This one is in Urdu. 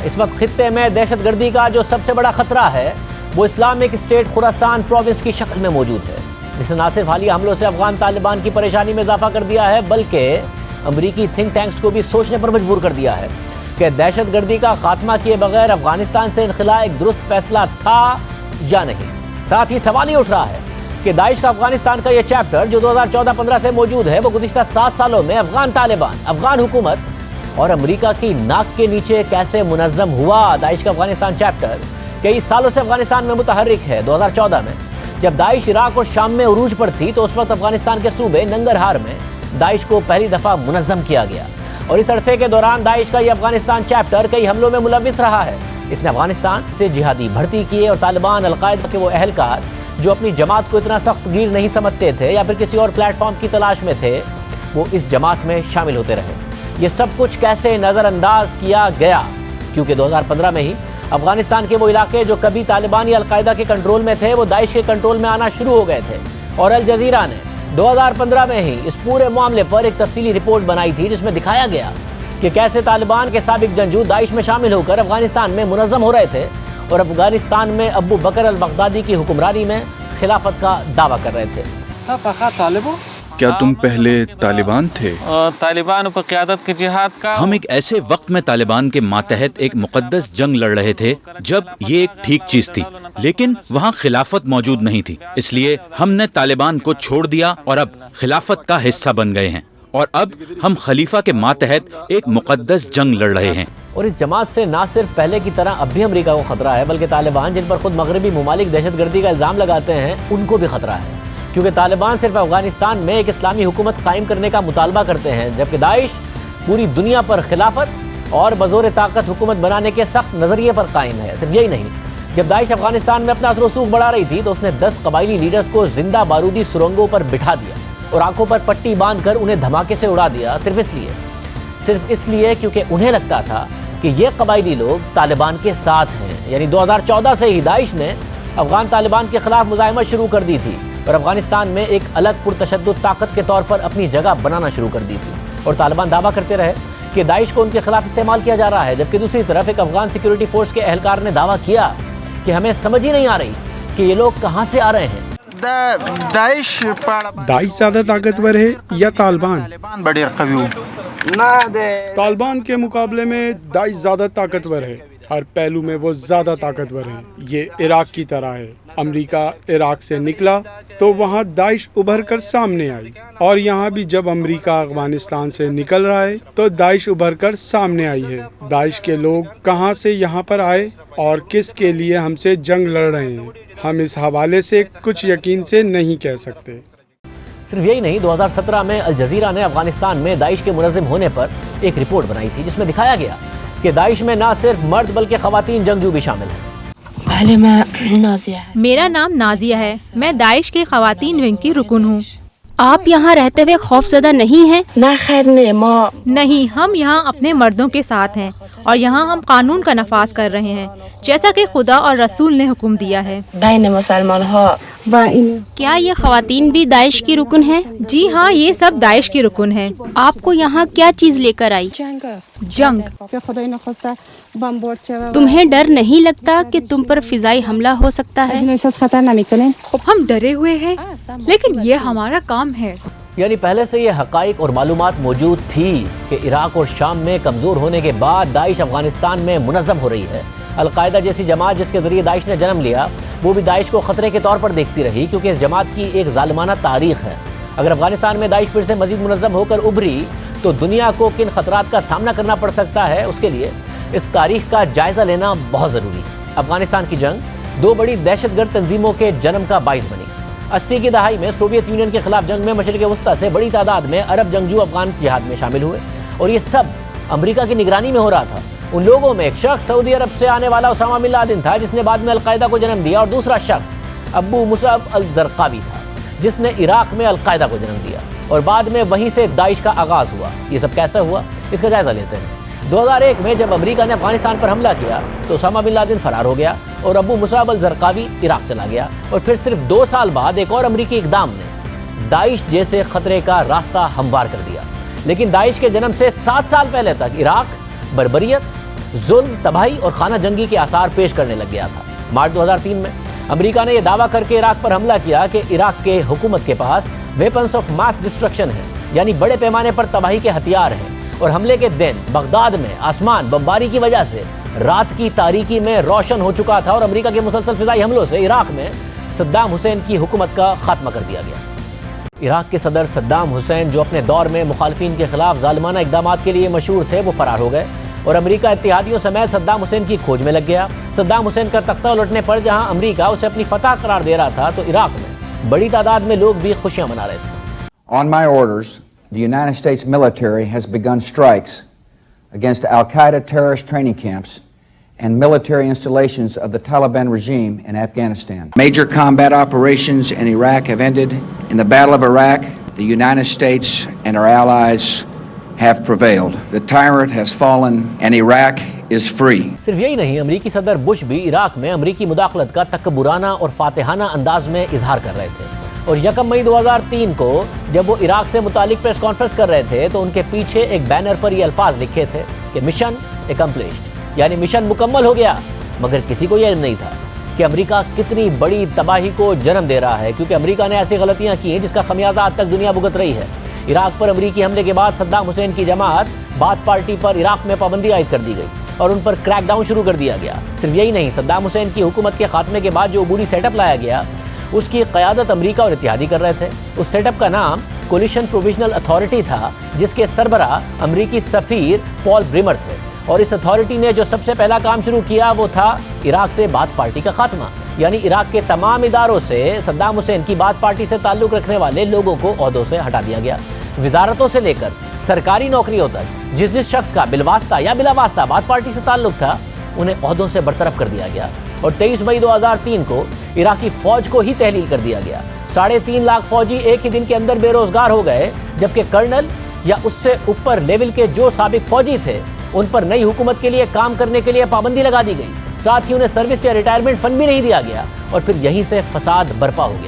اس وقت خطے میں دہشت گردی کا جو سب سے بڑا خطرہ ہے وہ اسلامک اسٹیٹ خراسان پروونس کی شکل میں موجود ہے، جس نے نہ صرف حالیہ حملوں سے افغان طالبان کی پریشانی میں اضافہ کر دیا ہے بلکہ امریکی تھنک ٹینکس کو بھی سوچنے پر مجبور کر دیا ہے کہ دہشت گردی کا خاتمہ کیے بغیر افغانستان سے انخلاء ایک درست فیصلہ تھا یا نہیں۔ ساتھ ہی سوال یہ اٹھ رہا ہے کہ داعش کا افغانستان کا یہ چیپٹر جو 2014-15 سے موجود ہے وہ گزشتہ 7 سالوں میں افغان طالبان، افغان حکومت اور امریکہ کی ناک کے نیچے کیسے منظم ہوا۔ داعش کا افغانستان چیپٹر کئی سالوں سے افغانستان میں متحرک ہے۔ 2014 میں جب داعش عراق اور شام میں عروج پر تھی تو اس وقت افغانستان کے صوبے ننگرہار میں داعش کو پہلی دفعہ منظم کیا گیا، اور اس عرصے کے دوران داعش کا یہ افغانستان چیپٹر کئی حملوں میں ملوث رہا ہے۔ اس نے افغانستان سے جہادی بھرتی کیے اور طالبان، القاعدہ کے وہ اہلکار جو اپنی جماعت کو اتنا سخت گیر نہیں سمجھتے تھے یا پھر کسی اور پلیٹ فارم کی تلاش میں تھے، وہ اس جماعت میں شامل ہوتے رہے۔ یہ سب کچھ کیسے نظر انداز کیا گیا؟ کیونکہ 2015 میں ہی افغانستان کے وہ علاقے جو کبھی طالبان یا القاعدہ کے کنٹرول میں تھے وہ داعش کے کنٹرول میں آنا شروع ہو گئے تھے، اور الجزیرہ نے 2015 میں ہی اس پورے معاملے پر ایک تفصیلی رپورٹ بنائی تھی جس میں دکھایا گیا کہ کیسے طالبان کے سابق جنگجو داعش میں شامل ہو کر افغانستان میں منظم ہو رہے تھے اور افغانستان میں ابو بکر البغدادی کی حکمرانی میں خلافت کا دعویٰ کر رہے تھے۔ کیا تم پہلے طالبان تھے؟ طالبان پر قیادت کی جہاد کا ہم ایک ایسے وقت میں طالبان کے ماتحت ایک مقدس جنگ لڑ رہے تھے جب یہ ایک ٹھیک چیز تھی، لیکن وہاں خلافت موجود نہیں تھی، اس لیے ہم نے طالبان کو چھوڑ دیا اور اب خلافت کا حصہ بن گئے ہیں، اور اب ہم خلیفہ کے ماتحت ایک مقدس جنگ لڑ رہے ہیں۔ اور اس جماعت سے نہ صرف پہلے کی طرح اب بھی امریکہ کو خطرہ ہے بلکہ طالبان جن پر خود مغربی ممالک دہشت گردی کا الزام لگاتے ہیں ان کو بھی خطرہ ہے، کیونکہ طالبان صرف افغانستان میں ایک اسلامی حکومت قائم کرنے کا مطالبہ کرتے ہیں، جبکہ داعش پوری دنیا پر خلافت اور بزور طاقت حکومت بنانے کے سخت نظریے پر قائم ہے۔ صرف یہی نہیں، جب داعش افغانستان میں اپنا اثر و رسوخ بڑھا رہی تھی تو اس نے 10 قبائلی لیڈرز کو زندہ بارودی سرنگوں پر بٹھا دیا اور آنکھوں پر پٹی باندھ کر انہیں دھماکے سے اڑا دیا، صرف اس لیے کیونکہ انہیں لگتا تھا کہ یہ قبائلی لوگ طالبان کے ساتھ ہیں۔ یعنی 2014 سے ہی داعش نے افغان طالبان کے خلاف مزاحمت شروع کر دی تھی اور افغانستان میں ایک الگ پرتشدد طاقت کے طور پر اپنی جگہ بنانا شروع کر دی تھی، اور طالبان دعویٰ کرتے رہے کہ داعش کو ان کے خلاف استعمال کیا جا رہا ہے، جبکہ دوسری طرف ایک افغان سیکیورٹی فورس کے اہلکار نے دعویٰ کیا کہ ہمیں سمجھ ہی نہیں آ رہی کہ یہ لوگ کہاں سے آ رہے ہیں۔ داعش زیادہ طاقتور ہے یا طالبان؟ طالبان کے مقابلے میں داعش زیادہ طاقتور ہے، ہر پہلو میں وہ زیادہ طاقتور ہے۔ یہ عراق کی طرح ہے، امریکہ عراق سے نکلا تو وہاں داعش ابھر کر سامنے آئی، اور یہاں بھی جب امریکہ افغانستان سے نکل رہا ہے تو داعش ابھر کر سامنے آئی ہے۔ داعش کے لوگ کہاں سے یہاں پر آئے اور کس کے لیے ہم سے جنگ لڑ رہے ہیں، ہم اس حوالے سے کچھ یقین سے نہیں کہہ سکتے۔ صرف یہی نہیں، 2017 میں الجزیرہ نے افغانستان میں داعش کے منظم ہونے پر ایک رپورٹ بنائی تھی جس میں دکھایا گیا کہ داعش میں نہ صرف مرد بلکہ خواتین جنگجو بھی شامل ہیں۔ میرا نام نازیہ ہے، میں داعش کے خواتین ونگ کی رکن ہوں۔ آپ یہاں رہتے ہوئے خوف زدہ نہیں ہیں؟ نہیں، ہم یہاں اپنے مردوں کے ساتھ ہیں اور یہاں ہم قانون کا نفاذ کر رہے ہیں جیسا کہ خدا اور رسول نے حکم دیا ہے۔ کیا یہ خواتین بھی داعش کی رکن ہیں؟ جی ہاں، یہ سب داعش کی رکن ہیں۔ آپ کو یہاں کیا چیز لے کر آئی؟ جنگ۔ تمہیں ڈر نہیں لگتا کہ تم پر فضائی حملہ ہو سکتا ہے؟ ہم ڈرے ہوئے ہیں لیکن یہ ہمارا کام ہے۔ یعنی پہلے سے یہ حقائق اور معلومات موجود تھی کہ عراق اور شام میں کمزور ہونے کے بعد داعش افغانستان میں منظم ہو رہی ہے۔ القاعدہ جیسی جماعت جس کے ذریعے داعش نے جنم لیا وہ بھی داعش کو خطرے کے طور پر دیکھتی رہی، کیونکہ اس جماعت کی ایک ظالمانہ تاریخ ہے۔ اگر افغانستان میں داعش پھر سے مزید منظم ہو کر ابھری تو دنیا کو کن خطرات کا سامنا کرنا پڑ سکتا ہے، اس کے لیے اس تاریخ کا جائزہ لینا بہت ضروری ہے۔ افغانستان کی جنگ 2 بڑی دہشت گرد تنظیموں کے جنم کا باعث بنی۔ 80 کی دہائی میں سوویت یونین کے خلاف جنگ میں مشرق وسطیٰ سے بڑی تعداد میں عرب جنگجو افغان جہاد میں شامل ہوئے، اور یہ سب امریکہ کی نگرانی میں ہو رہا تھا۔ ان لوگوں میں ایک شخص سعودی عرب سے آنے والا اسامہ بن لادن تھا جس نے بعد میں القاعدہ کو جنم دیا، اور دوسرا شخص ابو مصعب الزرقاوی تھا جس نے عراق میں القاعدہ کو جنم دیا، اور بعد میں وہیں سے داعش کا آغاز ہوا۔ یہ سب کیسا ہوا اس کا جائزہ لیتے ہیں۔ 2001 میں جب امریکہ نے افغانستان پر حملہ کیا تو اسامہ بن لادن فرار ہو گیا اور ابو مصعب الزرقاوی عراق چلا گیا، اور پھر صرف 2 سال بعد ایک اور امریکی اقدام نے داعش جیسے خطرے کا راستہ ہموار کر دیا۔ لیکن داعش کے جنم سے 7 سال پہلے تک عراق بربریت ظلم، تباہی اور خانہ جنگی کے آثار پیش کرنے لگ گیا تھا۔ مارچ 2003 میں امریکہ نے یہ دعویٰ کر کے عراق پر حملہ کیا کہ عراق کے حکومت کے پاس ویپنز آف ماس ڈسٹرکشن ہیں، یعنی بڑے پیمانے پر تباہی کے ہتھیار ہیں، اور حملے کے دن بغداد میں آسمان بمباری کی وجہ سے رات کی تاریکی میں روشن ہو چکا تھا، اور امریکہ کے مسلسل فضائی حملوں سے عراق میں صدام حسین کی حکومت کا خاتمہ کر دیا گیا۔ عراق کے صدر صدام حسین، جو اپنے دور میں مخالفین کے خلاف ظالمانہ اقدامات کے لیے مشہور تھے، وہ فرار ہو گئے، اور امریکہ اتحادیوں سمیت صدام حسین کی کھوج میں لگ گیا۔ صدام حسین کا تختہ الٹنے پر جہاں امریکہ اسے اپنی فتح قرار دے رہا تھا، تو عراق میں بڑی تعداد میں لوگ بھی خوشیاں منا رہے تھے۔ On my orders, the United States military has begun strikes against Al-Qaeda terrorist training camps and military installations of the Taliban regime in Afghanistan. Major combat operations in Iraq have ended. In the Battle of Iraq, the United States and our allies have prevailed. The tyrant has fallen and Iraq is free. صرف یہی نہیں، امریکی صدر بش بھی عراق میں امریکی مداخلت کا تکبرانہ اور فاتحانہ انداز میں اظہار کر رہے تھے، اور 1 مئی 2003 کو جب وہ عراق سے متعلق پریس کانفرنس کر رہے تھے تو ان کے پیچھے ایک بینر پر یہ الفاظ لکھے تھے کہ مشن اکمپلشڈ، یعنی مشن مکمل ہو گیا۔ مگر کسی کو یہ علم نہیں تھا کہ امریکہ کتنی بڑی تباہی کو جنم دے رہا ہے، کیونکہ امریکہ نے ایسی غلطیاں کی ہیں جس کا خمیازہ آج تک دنیا بھگت رہی ہے۔ عراق پر امریکی حملے کے بعد صدام حسین کی جماعت باتھ پارٹی پر عراق میں پابندی عائد کر دی گئی اور ان پر کریک ڈاؤن شروع کر دیا گیا۔ صرف یہی نہیں، صدام حسین کی حکومت کے خاتمے کے بعد جو عبوری سیٹ اپ لایا گیا، اس کی قیادت امریکہ اور اتحادی کر رہے تھے۔ اس سیٹ اپ کا نام کولیشن پروویژنل اتھارٹی تھا، جس کے سربراہ امریکی سفیر پال بریمر تھے، اور اس اتھارٹی نے جو سب سے پہلا کام شروع کیا وہ تھا عراق سے باتھ پارٹی کا خاتمہ، یعنی عراق کے تمام اداروں سے صدام حسین کی باتھ پارٹی سے تعلق رکھنے والے لوگوں کو عہدوں سے ہٹا دیا گیا۔ وزارتوں سے لے کر سرکاری نوکریوں تک جس شخص کا بالواسطہ یا بلا واسطہ باتھ پارٹی سے تعلق تھا، انہیں عہدوں سے برطرف کر دیا گیا، اور 23 مئی 2003 کو عراقی فوج کو ہی تحلیل کر دیا گیا۔ 3.5 لاکھ فوجی ایک ہی دن کے اندر بے روزگار ہو گئے، جبکہ کرنل یا اس سے اوپر لیول کے جو سابق فوجی تھے ان پر نئی حکومت کے لیے کام کرنے کے لیے پابندی لگا دی گئی، ساتھ ہی انہیں سروس یا ریٹائرمنٹ فنڈ بھی نہیں دیا گیا، اور پھر یہیں سے فساد برپا ہو گیا۔